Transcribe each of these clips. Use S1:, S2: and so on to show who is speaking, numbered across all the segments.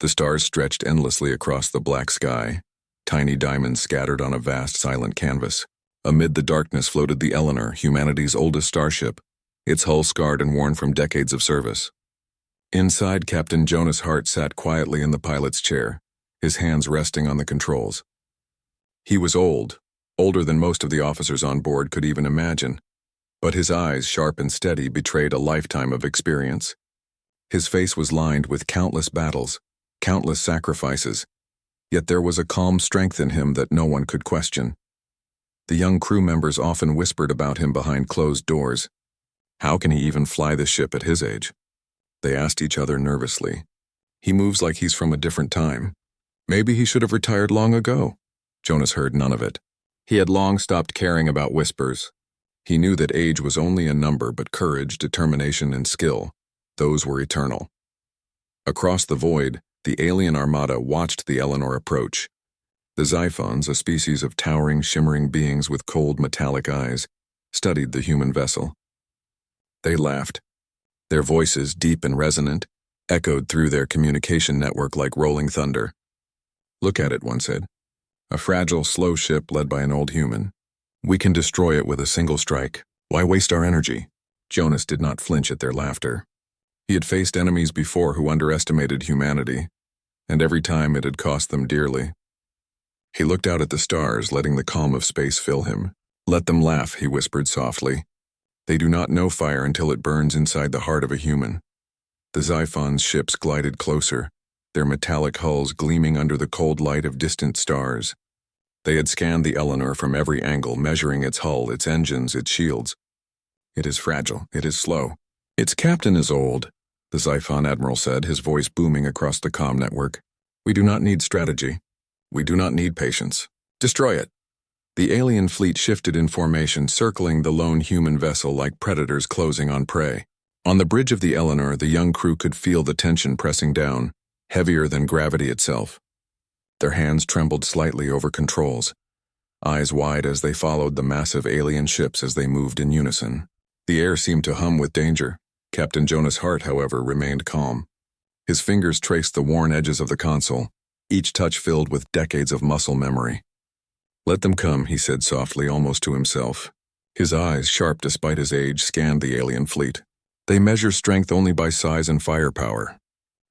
S1: The stars stretched endlessly across the black sky, tiny diamonds scattered on a vast silent canvas. Amid the darkness floated the Eleanor, humanity's oldest starship, its hull scarred and worn from decades of service. Inside, Captain Jonas Hart sat quietly in the pilot's chair, his hands resting on the controls. He was old, older than most of the officers on board could even imagine, but his eyes, sharp and steady, betrayed a lifetime of experience. His face was lined with countless battles, countless sacrifices, yet there was a calm strength in him that no one could question. The young crew members often whispered about him behind closed doors. How can he even fly this ship at his age? They asked each other nervously. He moves like he's from a different time. Maybe he should have retired long ago. Jonas heard none of it. He had long stopped caring about whispers. He knew that age was only a number, but courage, determination, and skill, those were eternal. Across the void, the alien armada watched the Eleanor approach. The Xiphons, a species of towering, shimmering beings with cold, metallic eyes, studied the human vessel. They laughed. Their voices, deep and resonant, echoed through their communication network like rolling thunder. "Look at it," one said. "A fragile, slow ship led by an old human. We can destroy it with a single strike. Why waste our energy?" Jonas did not flinch at their laughter. He had faced enemies before who underestimated humanity, and every time it had cost them dearly. He looked out at the stars, letting the calm of space fill him. "Let them laugh," he whispered softly. "They do not know fire until it burns inside the heart of a human." The Xiphon's ships glided closer, their metallic hulls gleaming under the cold light of distant stars. They had scanned the Eleanor from every angle, measuring its hull, its engines, its shields. "It is fragile. It is slow. Its captain is old," the Xiphon admiral said, his voice booming across the comm network. "We do not need strategy. We do not need patience. Destroy it." The alien fleet shifted in formation, circling the lone human vessel like predators closing on prey. On the bridge of the Eleanor, the young crew could feel the tension pressing down, heavier than gravity itself. Their hands trembled slightly over controls, eyes wide as they followed the massive alien ships as they moved in unison. The air seemed to hum with danger. Captain Jonas Hart, however, remained calm. His fingers traced the worn edges of the console, each touch filled with decades of muscle memory. "Let them come," he said softly, almost to himself. His eyes, sharp despite his age, scanned the alien fleet. "They measure strength only by size and firepower.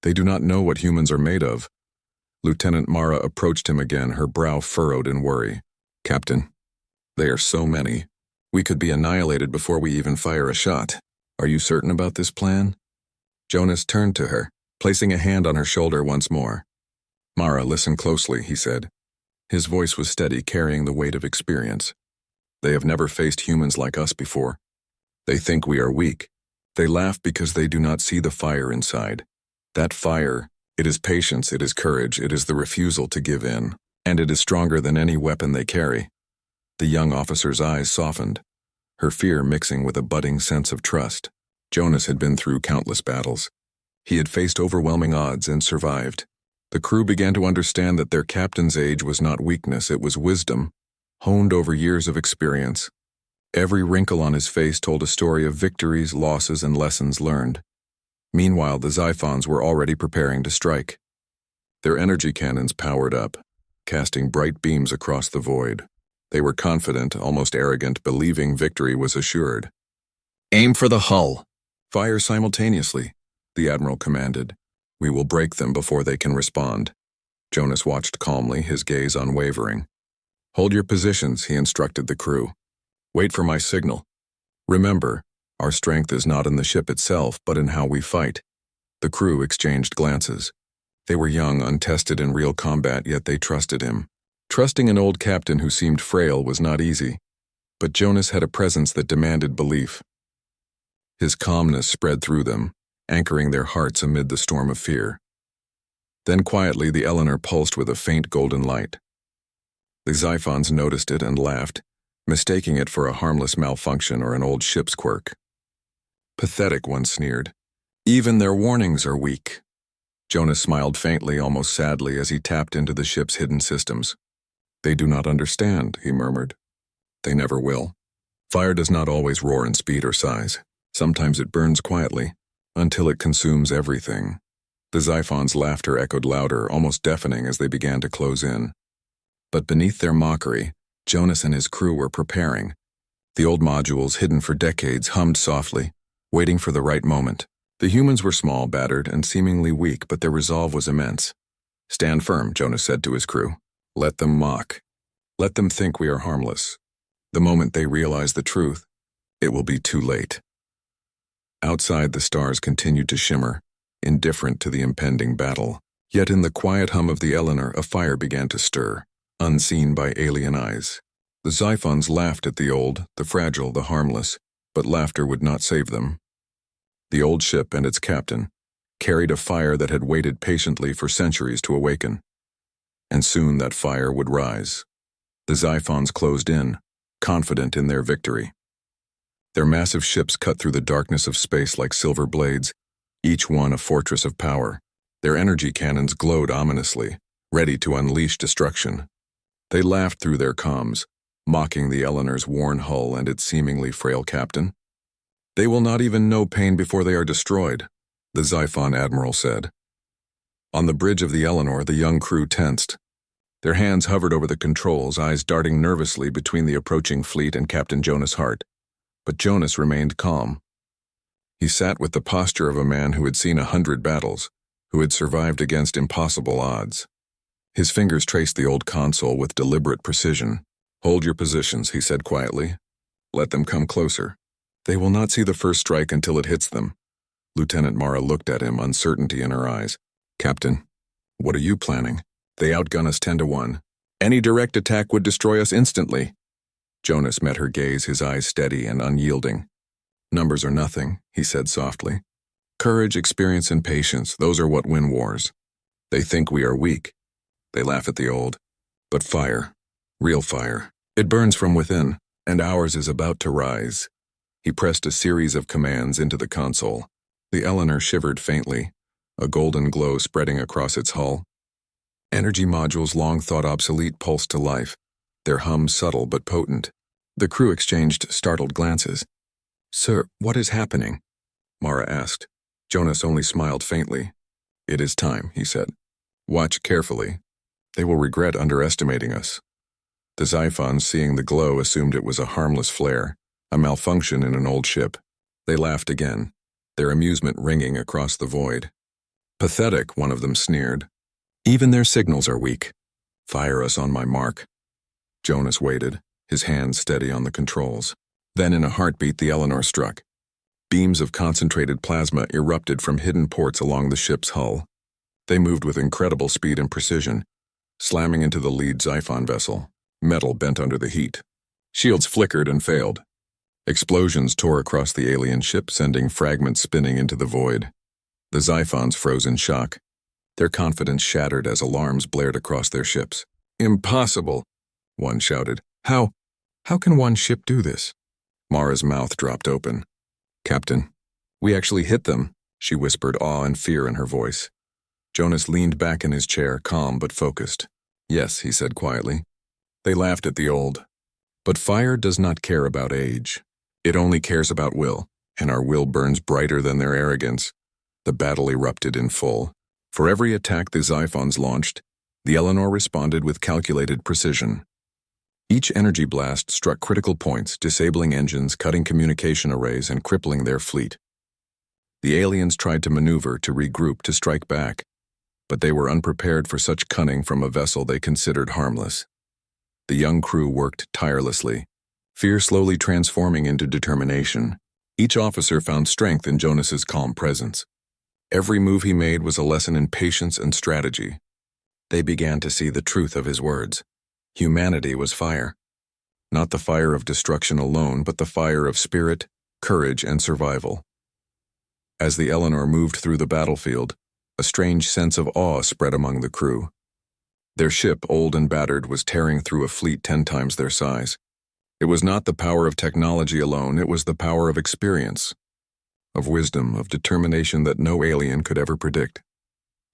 S1: They do not know what humans are made of." Lieutenant Mara approached him again, her brow furrowed in worry. "Captain, they are so many. We could be annihilated before we even fire a shot. Are you certain about this plan?" Jonas turned to her, placing a hand on her shoulder once more. "Mara, listen closely," he said. His voice was steady, carrying the weight of experience. "They have never faced humans like us before. They think we are weak. They laugh because they do not see the fire inside. That fire, it is patience, it is courage, it is the refusal to give in, and it is stronger than any weapon they carry." The young officer's eyes softened, her fear mixing with a budding sense of trust. Jonas had been through countless battles. He had faced overwhelming odds and survived. The crew began to understand that their captain's age was not weakness, it was wisdom, honed over years of experience. Every wrinkle on his face told a story of victories, losses, and lessons learned. Meanwhile, the Xiphons were already preparing to strike. Their energy cannons powered up, casting bright beams across the void. They were confident, almost arrogant, believing victory was assured. "Aim for the hull. Fire simultaneously," the admiral commanded. "We will break them before they can respond." Jonas watched calmly, his gaze unwavering. "Hold your positions," he instructed the crew. "Wait for my signal. Remember, our strength is not in the ship itself, but in how we fight." The crew exchanged glances. They were young, untested in real combat, yet they trusted him. Trusting an old captain who seemed frail was not easy, but Jonas had a presence that demanded belief. His calmness spread through them, anchoring their hearts amid the storm of fear. Then quietly the Eleanor pulsed with a faint golden light. The Xiphons noticed it and laughed, mistaking it for a harmless malfunction or an old ship's quirk. "Pathetic," one sneered. "Even their warnings are weak." Jonas smiled faintly, almost sadly, as he tapped into the ship's hidden systems. "They do not understand," he murmured. "They never will. Fire does not always roar in speed or size. Sometimes it burns quietly, until it consumes everything." The Xiphons' laughter echoed louder, almost deafening as they began to close in. But beneath their mockery, Jonas and his crew were preparing. The old modules, hidden for decades, hummed softly, waiting for the right moment. The humans were small, battered, and seemingly weak, but their resolve was immense. "Stand firm," Jonas said to his crew. "Let them mock. Let them think we are harmless. The moment they realize the truth, it will be too late." Outside, the stars continued to shimmer, indifferent to the impending battle. Yet in the quiet hum of the Eleanor, a fire began to stir, unseen by alien eyes. The Xiphons laughed at the old, the fragile, the harmless, but laughter would not save them. The old ship and its captain carried a fire that had waited patiently for centuries to awaken. And soon that fire would rise. The Xiphons closed in, confident in their victory. Their massive ships cut through the darkness of space like silver blades, each one a fortress of power. Their energy cannons glowed ominously, ready to unleash destruction. They laughed through their comms, mocking the Eleanor's worn hull and its seemingly frail captain. "They will not even know pain before they are destroyed," the Xiphon admiral said. On the bridge of the Eleanor, the young crew tensed. Their hands hovered over the controls, eyes darting nervously between the approaching fleet and Captain Jonas Hart. But Jonas remained calm. He sat with the posture of a man who had seen 100 battles, who had survived against impossible odds. His fingers traced the old console with deliberate precision. "Hold your positions," he said quietly. "Let them come closer. They will not see the first strike until it hits them." Lieutenant Mara looked at him, uncertainty in her eyes. "Captain, what are you planning? They outgun us 10-1. Any direct attack would destroy us instantly." Jonas met her gaze, his eyes steady and unyielding. "Numbers are nothing," he said softly. "Courage, experience, and patience, those are what win wars. They think we are weak. They laugh at the old. But fire, real fire, it burns from within, and ours is about to rise." He pressed a series of commands into the console. The Eleanor shivered faintly, a golden glow spreading across its hull. Energy modules long thought obsolete pulsed to life, their hum subtle but potent. The crew exchanged startled glances. "Sir, what is happening?" Mara asked. Jonas only smiled faintly. "It is time," he said. "Watch carefully. They will regret underestimating us." The Xiphons, seeing the glow, assumed it was a harmless flare, a malfunction in an old ship. They laughed again, their amusement ringing across the void. "Pathetic," one of them sneered. "Even their signals are weak. Fire us on my mark." Jonas waited, his hands steady on the controls. Then in a heartbeat the Eleanor struck. Beams of concentrated plasma erupted from hidden ports along the ship's hull. They moved with incredible speed and precision, slamming into the lead Xiphon vessel, metal bent under the heat. Shields flickered and failed. Explosions tore across the alien ship, sending fragments spinning into the void. The Xiphons froze in shock. Their confidence shattered as alarms blared across their ships. "Impossible!" one shouted. How can one ship do this?" Mara's mouth dropped open. "Captain, we actually hit them," she whispered, awe and fear in her voice. Jonas leaned back in his chair, calm but focused. "Yes," he said quietly. They laughed at the old. "But fire does not care about age. It only cares about will, and our will burns brighter than their arrogance." The battle erupted in full. For every attack the Xiphons launched, the Eleanor responded with calculated precision. Each energy blast struck critical points, disabling engines, cutting communication arrays, and crippling their fleet. The aliens tried to maneuver, to regroup, to strike back, but they were unprepared for such cunning from a vessel they considered harmless. The young crew worked tirelessly, fear slowly transforming into determination. Each officer found strength in Jonas's calm presence. Every move he made was a lesson in patience and strategy. They began to see the truth of his words. Humanity was fire. Not the fire of destruction alone, but the fire of spirit, courage, and survival. As the Eleanor moved through the battlefield, a strange sense of awe spread among the crew. Their ship, old and battered, was tearing through a fleet 10 times their size. It was not the power of technology alone, it was the power of experience, of wisdom, of determination that no alien could ever predict.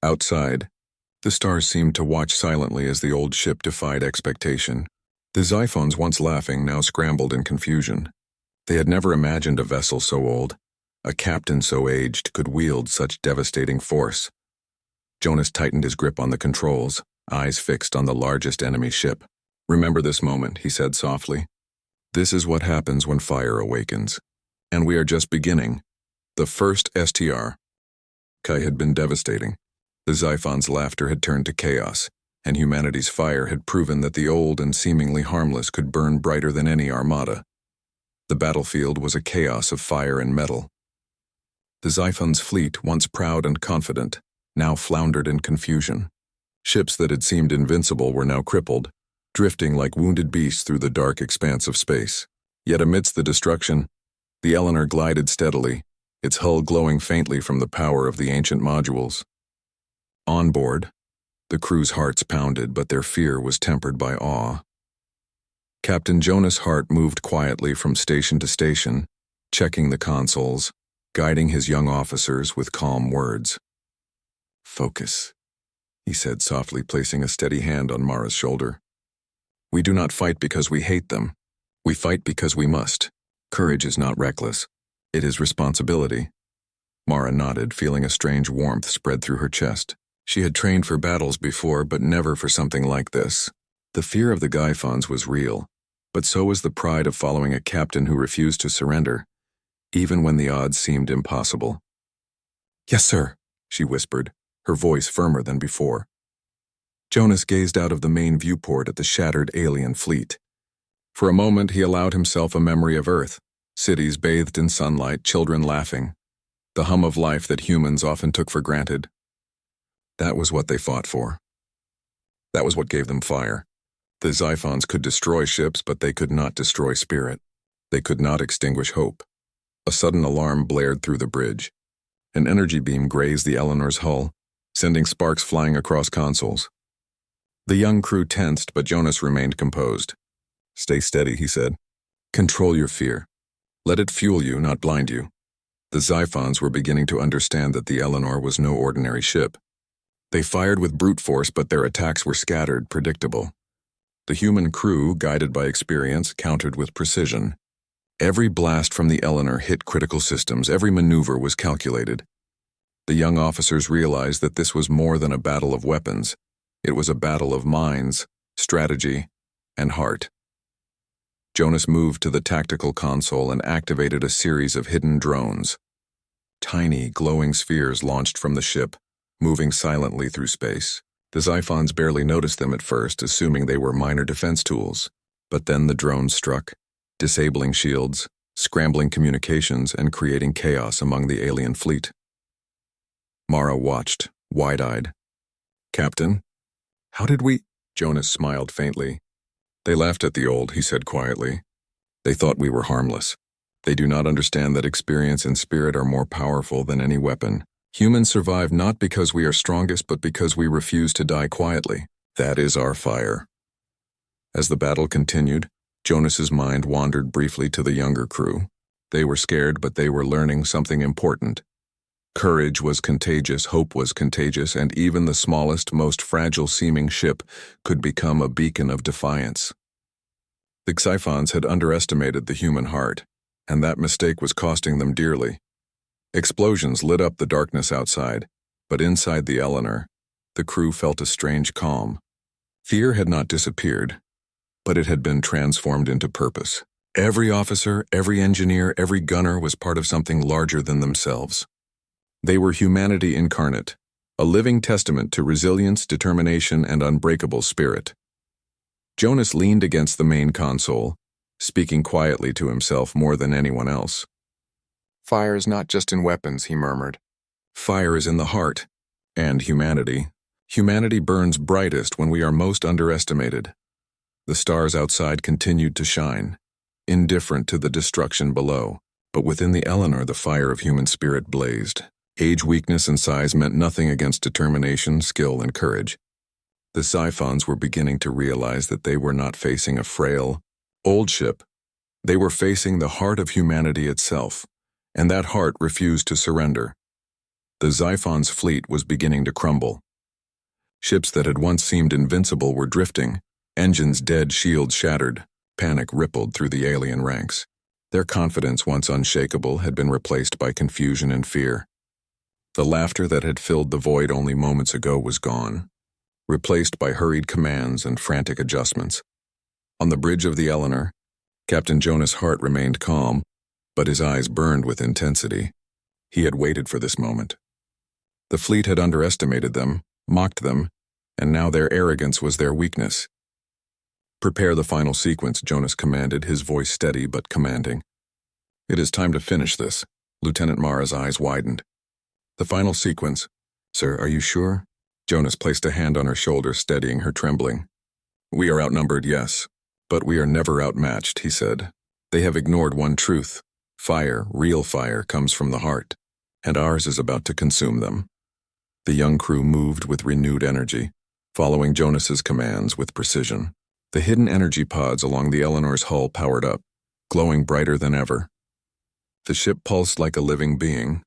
S1: Outside, the stars seemed to watch silently as the old ship defied expectation. The Xiphons, once laughing, now scrambled in confusion. They had never imagined a vessel so old, a captain so aged, could wield such devastating force. Jonas tightened his grip on the controls, eyes fixed on the largest enemy ship. "Remember this moment," he said softly. "This is what happens when fire awakens. And we are just beginning. The first STR." Kai had been devastating. The Xiphon's laughter had turned to chaos, and humanity's fire had proven that the old and seemingly harmless could burn brighter than any armada. The battlefield was a chaos of fire and metal. The Xiphon's fleet, once proud and confident, now floundered in confusion. Ships that had seemed invincible were now crippled, drifting like wounded beasts through the dark expanse of space. Yet amidst the destruction, the Eleanor glided steadily, its hull glowing faintly from the power of the ancient modules. On board, the crew's hearts pounded, but their fear was tempered by awe. Captain Jonas Hart moved quietly from station to station, checking the consoles, guiding his young officers with calm words. "Focus," he said softly, placing a steady hand on Mara's shoulder. "We do not fight because we hate them. We fight because we must. Courage is not reckless. It is responsibility." Mara nodded, feeling a strange warmth spread through her chest. She had trained for battles before, but never for something like this. The fear of the Xiphons was real, but so was the pride of following a captain who refused to surrender, even when the odds seemed impossible. "Yes, sir," she whispered, her voice firmer than before. Jonas gazed out of the main viewport at the shattered alien fleet. For a moment he allowed himself a memory of Earth, cities bathed in sunlight, children laughing, the hum of life that humans often took for granted. That was what they fought for. That was what gave them fire. The Xiphons could destroy ships, but they could not destroy spirit. They could not extinguish hope. A sudden alarm blared through the bridge. An energy beam grazed the Eleanor's hull, sending sparks flying across consoles. The young crew tensed, but Jonas remained composed. "Stay steady," he said. "Control your fear. Let it fuel you, not blind you." The Xiphons were beginning to understand that the Eleanor was no ordinary ship. They fired with brute force, but their attacks were scattered, predictable. The human crew, guided by experience, countered with precision. Every blast from the Eleanor hit critical systems, every maneuver was calculated. The young officers realized that this was more than a battle of weapons. It was a battle of minds, strategy, and heart. Jonas moved to the tactical console and activated a series of hidden drones. Tiny, glowing spheres launched from the ship, moving silently through space. The Xiphons barely noticed them at first, assuming they were minor defense tools. But then the drones struck, disabling shields, scrambling communications, and creating chaos among the alien fleet. Mara watched, wide-eyed. "Captain, how did we—" Jonas smiled faintly. "They laughed at the old," he said quietly. "They thought we were harmless. They do not understand that experience and spirit are more powerful than any weapon. Humans survive not because we are strongest, but because we refuse to die quietly. That is our fire." As the battle continued, Jonas's mind wandered briefly to the younger crew. They were scared, but they were learning something important. Courage was contagious, hope was contagious, and even the smallest, most fragile-seeming ship could become a beacon of defiance. The Xiphons had underestimated the human heart, and that mistake was costing them dearly. Explosions lit up the darkness outside, but inside the Eleanor, the crew felt a strange calm. Fear had not disappeared, but it had been transformed into purpose. Every officer, every engineer, every gunner was part of something larger than themselves. They were humanity incarnate, a living testament to resilience, determination, and unbreakable spirit. Jonas leaned against the main console, speaking quietly to himself more than anyone else. "Fire is not just in weapons," he murmured. "Fire is in the heart, and humanity. Humanity burns brightest when we are most underestimated." The stars outside continued to shine, indifferent to the destruction below, but within the Eleanor the fire of human spirit blazed. Age, weakness, and size meant nothing against determination, skill, and courage. The Xiphons were beginning to realize that they were not facing a frail, old ship. They were facing the heart of humanity itself, and that heart refused to surrender. The Xiphons' fleet was beginning to crumble. Ships that had once seemed invincible were drifting, engines dead, shields shattered. Panic rippled through the alien ranks. Their confidence, once unshakable, had been replaced by confusion and fear. The laughter that had filled the void only moments ago was gone, replaced by hurried commands and frantic adjustments. On the bridge of the Eleanor, Captain Jonas Hart remained calm, but his eyes burned with intensity. He had waited for this moment. The fleet had underestimated them, mocked them, and now their arrogance was their weakness. "Prepare the final sequence," Jonas commanded, his voice steady but commanding. "It is time to finish this." Lieutenant Mara's eyes widened. "The final sequence. Sir, are you sure?" Jonas placed a hand on her shoulder, steadying her trembling. "We are outnumbered, yes, but we are never outmatched," he said. "They have ignored one truth. Fire, real fire, comes from the heart, and ours is about to consume them." The young crew moved with renewed energy, following Jonas's commands with precision. The hidden energy pods along the Eleanor's hull powered up, glowing brighter than ever. The ship pulsed like a living being,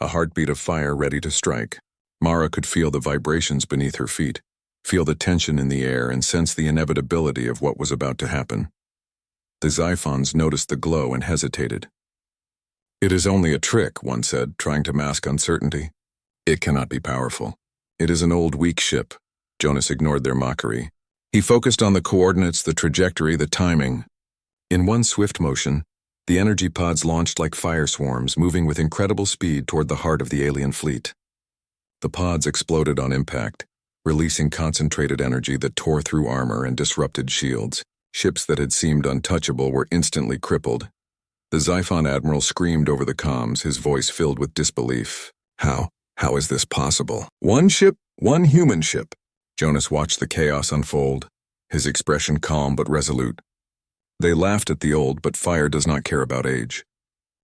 S1: a heartbeat of fire ready to strike. Mara could feel the vibrations beneath her feet, feel the tension in the air, and sense the inevitability of what was about to happen. The Xiphons noticed the glow and hesitated. "It is only a trick," one said, trying to mask uncertainty. "It cannot be powerful. It is an old, weak ship." Jonas ignored their mockery. He focused on the coordinates, the trajectory, the timing. In one swift motion, the energy pods launched like fire swarms, moving with incredible speed toward the heart of the alien fleet. The pods exploded on impact, releasing concentrated energy that tore through armor and disrupted shields. Ships that had seemed untouchable were instantly crippled. The Xiphon admiral screamed over the comms, his voice filled with disbelief. How is this possible? One ship, one human ship." Jonas watched the chaos unfold, his expression calm but resolute. "They laughed at the old, but fire does not care about age.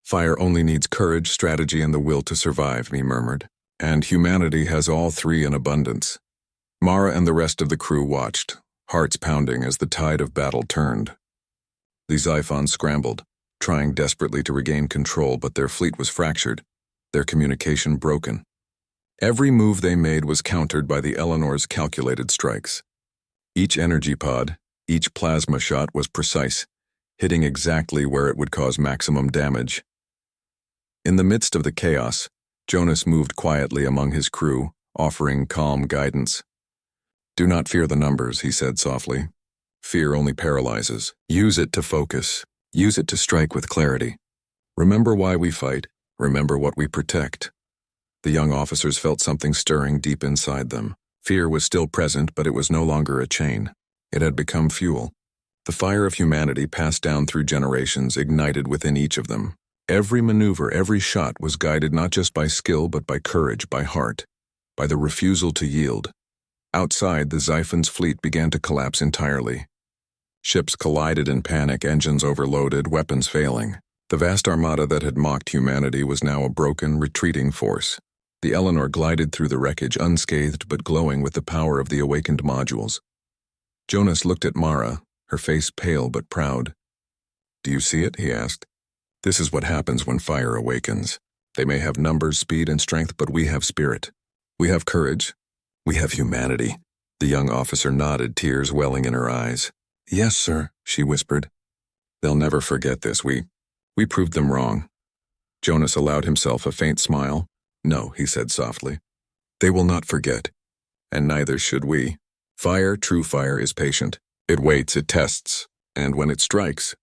S1: Fire only needs courage, strategy, and the will to survive," he murmured. "And humanity has all three in abundance." Mara and the rest of the crew watched, hearts pounding as the tide of battle turned. The Xiphons scrambled, trying desperately to regain control, but their fleet was fractured, their communication broken. Every move they made was countered by the Eleanor's calculated strikes. Each energy pod, each plasma shot was precise, hitting exactly where it would cause maximum damage. In the midst of the chaos, Jonas moved quietly among his crew, offering calm guidance. "Do not fear the numbers," he said softly. "Fear only paralyzes. Use it to focus. Use it to strike with clarity. Remember why we fight. Remember what we protect." The young officers felt something stirring deep inside them. Fear was still present, but it was no longer a chain. It had become fuel. The fire of humanity passed down through generations, ignited within each of them. Every maneuver, every shot was guided not just by skill, but by courage, by heart, by the refusal to yield. Outside, the Xiphon's fleet began to collapse entirely. Ships collided in panic, engines overloaded, weapons failing. The vast armada that had mocked humanity was now a broken, retreating force. The Eleanor glided through the wreckage, unscathed but glowing with the power of the awakened modules. Jonas looked at Mara, her face pale but proud. "Do you see it?" he asked. "This is what happens when fire awakens. They may have numbers, speed, and strength, but we have spirit. We have courage. We have humanity." The young officer nodded, tears welling in her eyes. "Yes, sir," she whispered. "They'll never forget this. We proved them wrong." Jonas allowed himself a faint smile. "No," he said softly. "They will not forget, and neither should we. Fire, true fire, is patient. It waits, it tests, and when it strikes,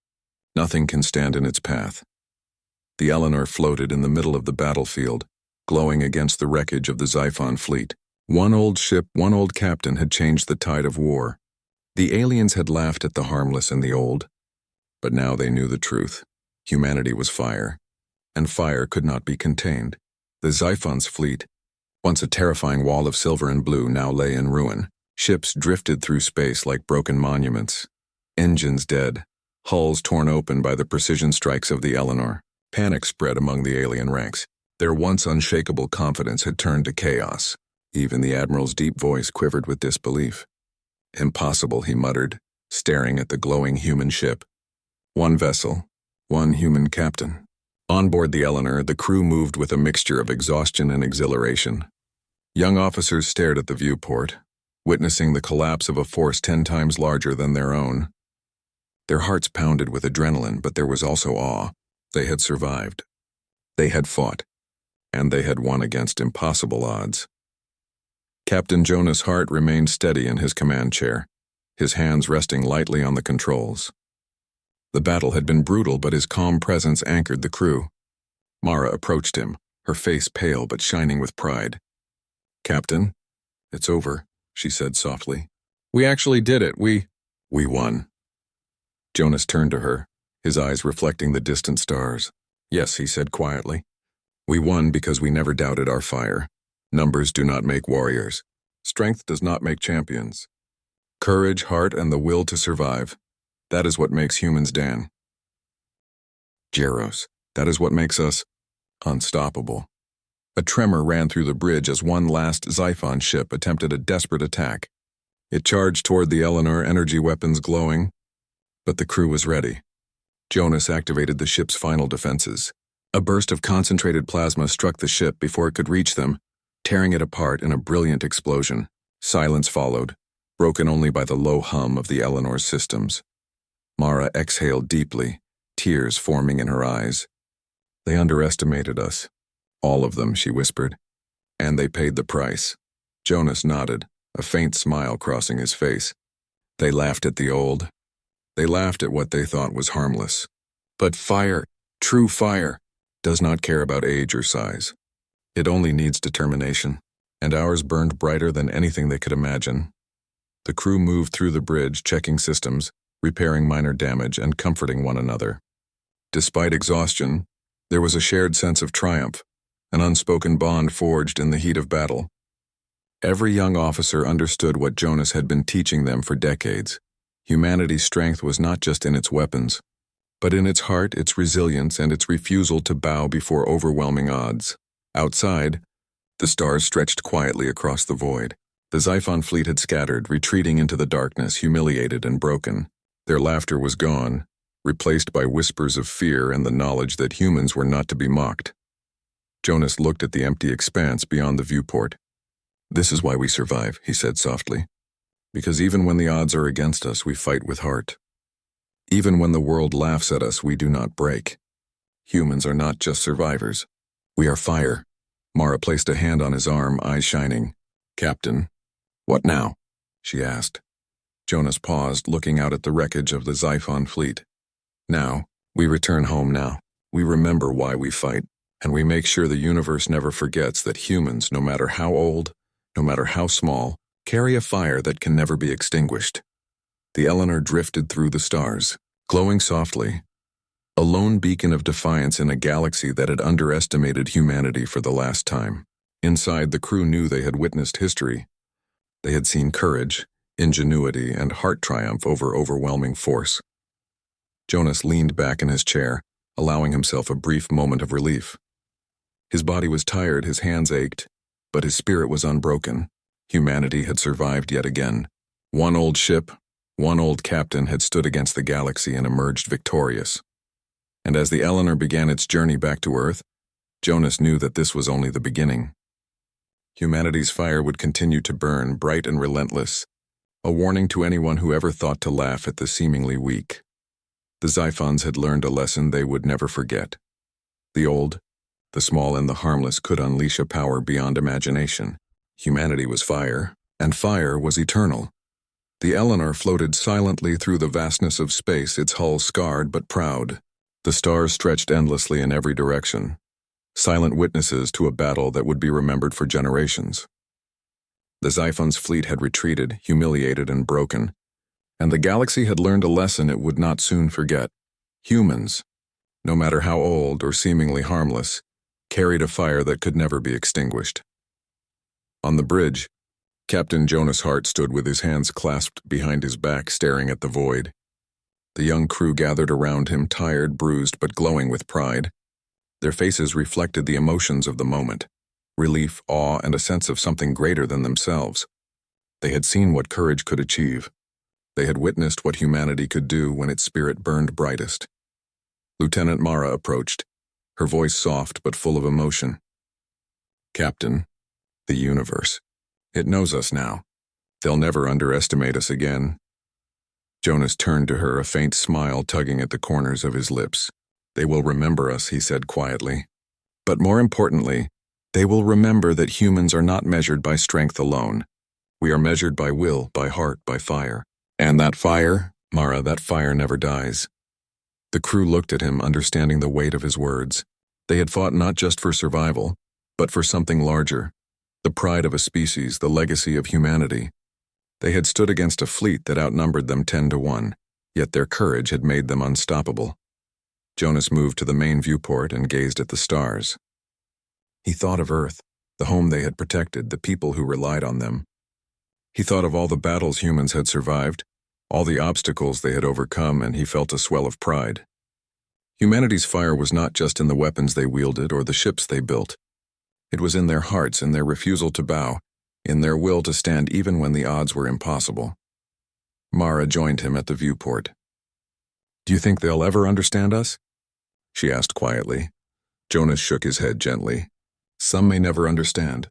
S1: nothing can stand in its path." The Eleanor floated in the middle of the battlefield, glowing against the wreckage of the Xiphon fleet. One old ship, one old captain had changed the tide of war. The aliens had laughed at the harmless and the old, but now they knew the truth. Humanity was fire, and fire could not be contained. The Xiphon's fleet, once a terrifying wall of silver and blue, now lay in ruin. Ships drifted through space like broken monuments. Engines dead, hulls torn open by the precision strikes of the Eleanor. Panic spread among the alien ranks. Their once unshakable confidence had turned to chaos. Even the Admiral's deep voice quivered with disbelief. "Impossible," he muttered, staring at the glowing human ship. One vessel, one human captain. On board the Eleanor, the crew moved with a mixture of exhaustion and exhilaration. Young officers stared at the viewport, witnessing the collapse of a force 10 times larger than their own. Their hearts pounded with adrenaline, but there was also awe. They had survived. They had fought. and they had won against impossible odds. Captain Jonas Hart remained steady in his command chair, his hands resting lightly on the controls. The battle had been brutal, but his calm presence anchored the crew. Mara approached him, her face pale but shining with pride. "Captain, it's over," she said softly. "We actually did it. We won." Jonas turned to her, his eyes reflecting the distant stars. "Yes," he said quietly. "We won because we never doubted our fire. Numbers do not make warriors. Strength does not make champions. Courage, heart, and the will to survive. That is what makes humans Dan. Jaros, that is what makes us unstoppable." A tremor ran through the bridge as one last Xiphon ship attempted a desperate attack. It charged toward the Eleanor, energy weapons glowing, but the crew was ready. Jonas activated the ship's final defenses. A burst of concentrated plasma struck the ship before it could reach them, tearing it apart in a brilliant explosion. Silence followed, broken only by the low hum of the Eleanor's systems. Mara exhaled deeply, tears forming in her eyes. "They underestimated us. All of them," she whispered. "And they paid the price." Jonas nodded, a faint smile crossing his face. They laughed at the old. They laughed at what they thought was harmless. But fire, true fire, does not care about age or size. It only needs determination, and ours burned brighter than anything they could imagine. The crew moved through the bridge, checking systems, repairing minor damage, and comforting one another. Despite exhaustion, there was a shared sense of triumph, an unspoken bond forged in the heat of battle. Every young officer understood what Jonas had been teaching them for decades. Humanity's strength was not just in its weapons, but in its heart, its resilience, and its refusal to bow before overwhelming odds. Outside, the stars stretched quietly across the void. The Xiphon fleet had scattered, retreating into the darkness, humiliated and broken. Their laughter was gone, replaced by whispers of fear and the knowledge that humans were not to be mocked. Jonas looked at the empty expanse beyond the viewport. "This is why we survive," he said softly. "Because even when the odds are against us, we fight with heart. Even when the world laughs at us, we do not break. Humans are not just survivors. We are fire." Mara placed a hand on his arm, eyes shining. "Captain, what now?" she asked. Jonas paused, looking out at the wreckage of the Xiphon fleet. "Now, we return home now. We remember why we fight, and we make sure the universe never forgets that humans, no matter how old, no matter how small, carry a fire that can never be extinguished." The Eleanor drifted through the stars, glowing softly, a lone beacon of defiance in a galaxy that had underestimated humanity for the last time. Inside, the crew knew they had witnessed history. They had seen courage, ingenuity, and heart triumph over overwhelming force. Jonas leaned back in his chair, allowing himself a brief moment of relief. His body was tired, his hands ached, but his spirit was unbroken. Humanity had survived yet again. One old ship, one old captain had stood against the galaxy and emerged victorious. And as the Eleanor began its journey back to Earth, Jonas knew that this was only the beginning. Humanity's fire would continue to burn, bright and relentless, a warning to anyone who ever thought to laugh at the seemingly weak. The Xiphons had learned a lesson they would never forget. The old, the small, and the harmless could unleash a power beyond imagination. Humanity was fire, and fire was eternal. The Eleanor floated silently through the vastness of space, its hull scarred but proud. The stars stretched endlessly in every direction, silent witnesses to a battle that would be remembered for generations. The Xiphon's fleet had retreated, humiliated and broken, and the galaxy had learned a lesson it would not soon forget. Humans, no matter how old or seemingly harmless, carried a fire that could never be extinguished. On the bridge, Captain Jonas Hart stood with his hands clasped behind his back, staring at the void. The young crew gathered around him, tired, bruised, but glowing with pride. Their faces reflected the emotions of the moment: relief, awe, and a sense of something greater than themselves. They had seen what courage could achieve. They had witnessed what humanity could do when its spirit burned brightest. Lieutenant Mara approached, her voice soft but full of emotion. "Captain, the universe. It knows us now. They'll never underestimate us again." Jonas turned to her, a faint smile tugging at the corners of his lips. "They will remember us," he said quietly. "But more importantly, They will remember that humans are not measured by strength alone. We are measured by will, by heart, by fire. And that fire, Mara, that fire never dies. The crew looked at him, understanding the weight of his words. They had fought not just for survival, but for something larger. The pride of a species, the legacy of humanity. They had stood against a fleet that outnumbered them 10-1, yet their courage had made them unstoppable. Jonas moved to the main viewport and gazed at the stars. He thought of Earth, the home they had protected, the people who relied on them. He thought of all the battles humans had survived, all the obstacles they had overcome, and he felt a swell of pride. Humanity's fire was not just in the weapons they wielded or the ships they built. It was in their hearts, in their refusal to bow, in their will to stand even when the odds were impossible. Mara joined him at the viewport. "Do you think they'll ever understand us?" she asked quietly. Jonas shook his head gently. "Some may never understand.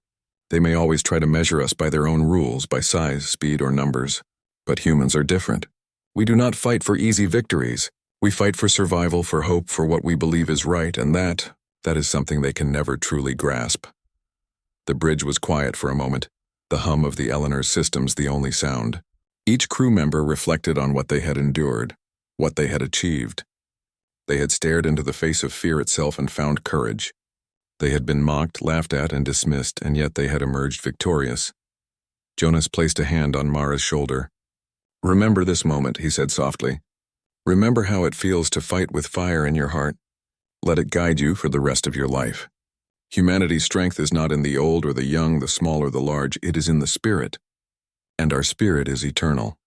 S1: They may always try to measure us by their own rules, by size, speed, or numbers. But humans are different. We do not fight for easy victories. We fight for survival, for hope, for what we believe is right, and that is something they can never truly grasp." The bridge was quiet for a moment, the hum of the Eleanor's systems the only sound. Each crew member reflected on what they had endured, what they had achieved. They had stared into the face of fear itself and found courage. They had been mocked, laughed at, and dismissed, and yet they had emerged victorious. Jonas placed a hand on Mara's shoulder. "Remember this moment," he said softly. "Remember how it feels to fight with fire in your heart. Let it guide you for the rest of your life. Humanity's strength is not in the old or the young, the small or the large, it is in the spirit. And our spirit is eternal."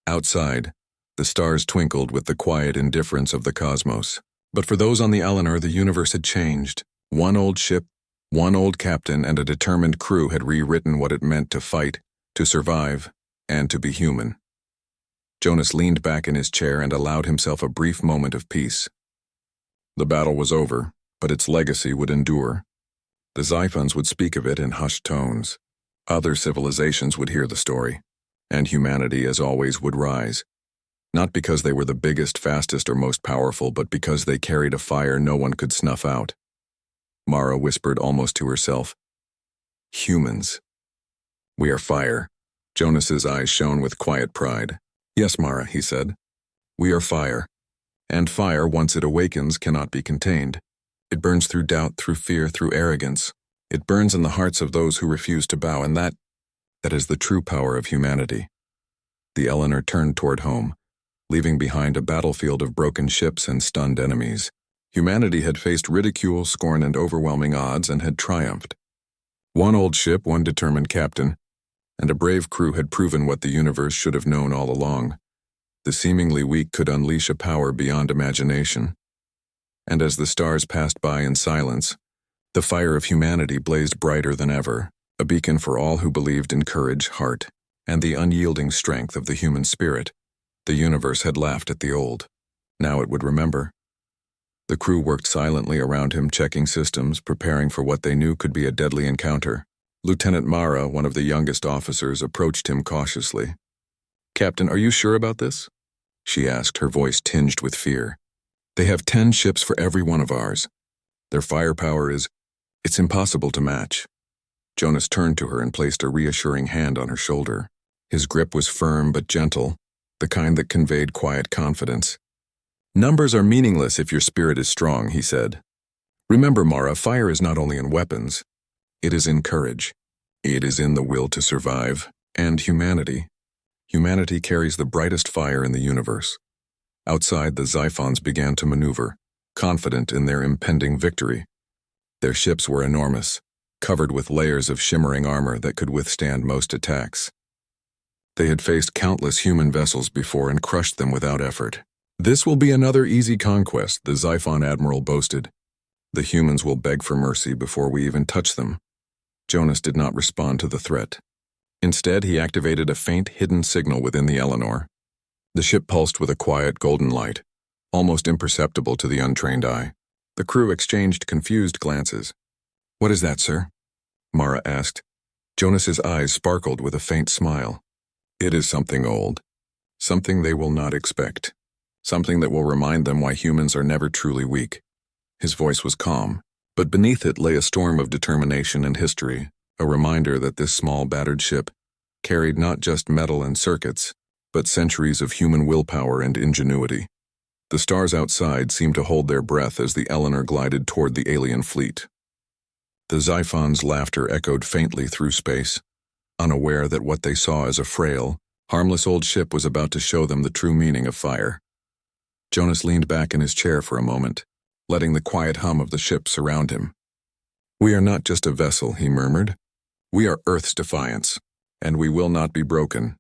S1: Outside, the stars twinkled with the quiet indifference of the cosmos. But for those on the Eleanor, the universe had changed. One old ship, one old captain, and a determined crew had rewritten what it meant to fight, to survive, and to be human. Jonas leaned back in his chair and allowed himself a brief moment of peace. The battle was over, but its legacy would endure. The Xiphons would speak of it in hushed tones. Other civilizations would hear the story, and humanity, as always, would rise. Not because they were the biggest, fastest, or most powerful, but because they carried a fire no one could snuff out. Mara whispered almost to herself, "Humans. We are fire." Jonas's eyes shone with quiet pride. "Yes, Mara," he said. "We are fire. And fire, once it awakens, cannot be contained. It burns through doubt, through fear, through arrogance. It burns in the hearts of those who refuse to bow, and that is the true power of humanity." The Eleanor turned toward home, leaving behind a battlefield of broken ships and stunned enemies. Humanity had faced ridicule, scorn, and overwhelming odds, and had triumphed. One old ship, one determined captain, and a brave crew had proven what the universe should have known all along. The seemingly weak could unleash a power beyond imagination. And as the stars passed by in silence, the fire of humanity blazed brighter than ever, a beacon for all who believed in courage, heart, and the unyielding strength of the human spirit. The universe had laughed at the old. Now it would remember. The crew worked silently around him, checking systems, preparing for what they knew could be a deadly encounter. Lieutenant Mara, one of the youngest officers, approached him cautiously. "Captain, are you sure about this?" she asked, her voice tinged with fear. "They have 10 ships for every one of ours. Their firepower it's impossible to match." Jonas turned to her and placed a reassuring hand on her shoulder. His grip was firm but gentle, the kind that conveyed quiet confidence. "Numbers are meaningless if your spirit is strong," he said. "Remember, Mara, fire is not only in weapons. It is in courage. It is in the will to survive. And humanity. Humanity carries the brightest fire in the universe." Outside, the Xiphons began to maneuver, confident in their impending victory. Their ships were enormous, covered with layers of shimmering armor that could withstand most attacks. They had faced countless human vessels before and crushed them without effort. "This will be another easy conquest," the Xiphon admiral boasted. "The humans will beg for mercy before we even touch them." Jonas did not respond to the threat. Instead, he activated a faint, hidden signal within the Eleanor. The ship pulsed with a quiet golden light, almost imperceptible to the untrained eye. The crew exchanged confused glances. "What is that, sir?" Mara asked. Jonas's eyes sparkled with a faint smile. "It is something old. Something they will not expect. Something that will remind them why humans are never truly weak." His voice was calm, But beneath it lay a storm of determination and history, a reminder that this small battered ship carried not just metal and circuits, but centuries of human willpower and ingenuity. The stars outside seemed to hold their breath as the Eleanor glided toward the alien fleet. The Xiphon's laughter echoed faintly through space, unaware that what they saw as a frail, harmless old ship was about to show them the true meaning of fire. Jonas leaned back in his chair for a moment, letting the quiet hum of the ship surround him. "We are not just a vessel," he murmured. "We are Earth's defiance, and we will not be broken."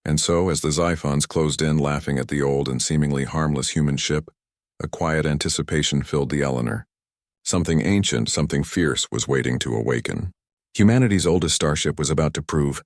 S1: And so, as the Xiphons closed in laughing at the old and seemingly harmless human ship, a quiet anticipation filled the Eleanor. Something ancient, something fierce was waiting to awaken. Humanity's oldest starship was about to prove